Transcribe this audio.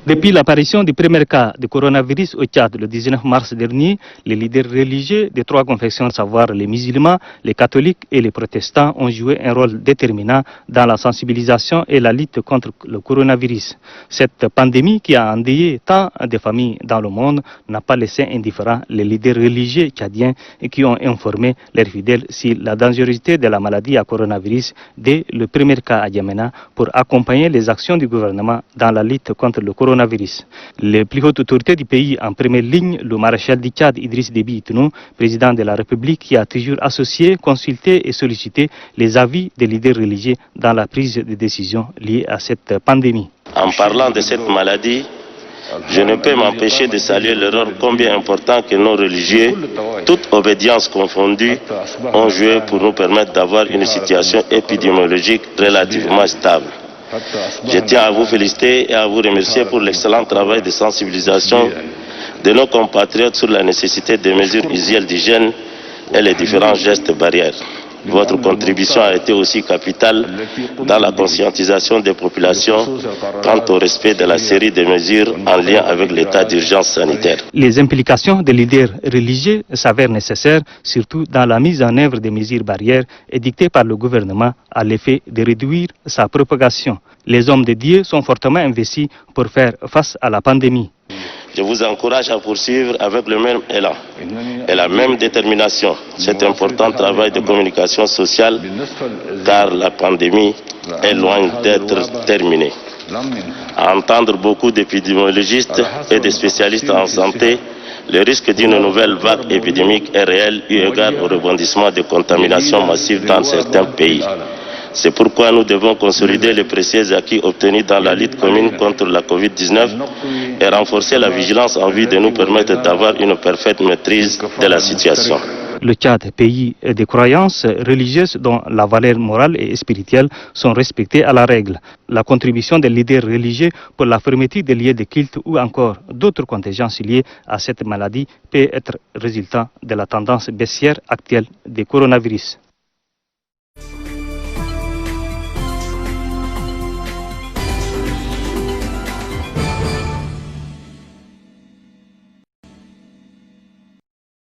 Depuis l'apparition du premier cas de coronavirus au Tchad le 19 mars dernier, les leaders religieux des trois confessions, à savoir les musulmans, les catholiques et les protestants, ont joué un rôle déterminant dans la sensibilisation et la lutte contre le coronavirus. Cette pandémie qui a endeuillé tant de familles dans le monde n'a pas laissé indifférents les leaders religieux tchadiens et qui ont informé leurs fidèles sur la dangerosité de la maladie à coronavirus dès le premier cas à Djamena pour accompagner les actions du gouvernement dans la lutte contre le coronavirus. Les plus hautes autorités du pays en première ligne, le maréchal du Tchad Idriss Déby Itno, président de la République, qui a toujours associé, consulté et sollicité les avis des leaders religieux dans la prise de décision liée à cette pandémie. En parlant de cette maladie, je ne peux m'empêcher de saluer le rôle combien important que nos religieux, toute obédience confondue, ont joué pour nous permettre d'avoir une situation épidémiologique relativement stable. Je tiens à vous féliciter et à vous remercier pour l'excellent travail de sensibilisation de nos compatriotes sur la nécessité des mesures usuelles d'hygiène et les différents gestes barrières. Votre contribution a été aussi capitale dans la conscientisation des populations quant au respect de la série de mesures en lien avec l'état d'urgence sanitaire. Les implications des leaders religieux s'avèrent nécessaires, surtout dans la mise en œuvre des mesures barrières édictées par le gouvernement à l'effet de réduire sa propagation. Les hommes de Dieu sont fortement investis pour faire face à la pandémie. Je vous encourage à poursuivre avec le même élan et la même détermination cet important travail de communication sociale, car la pandémie est loin d'être terminée. À entendre beaucoup d'épidémiologistes et de spécialistes en santé, le risque d'une nouvelle vague épidémique est réel eu égard au rebondissement de contamination massive dans certains pays. C'est pourquoi nous devons consolider les précieux acquis obtenus dans la lutte commune contre la Covid-19 et renforcer la vigilance en vue de nous permettre d'avoir une parfaite maîtrise de la situation. Le Tchad, pays des croyances religieuses dont la valeur morale et spirituelle sont respectées à la règle. La contribution des leaders religieux pour la fermeture des lieux de culte ou encore d'autres contingences liées à cette maladie peut être résultat de la tendance baissière actuelle du coronavirus.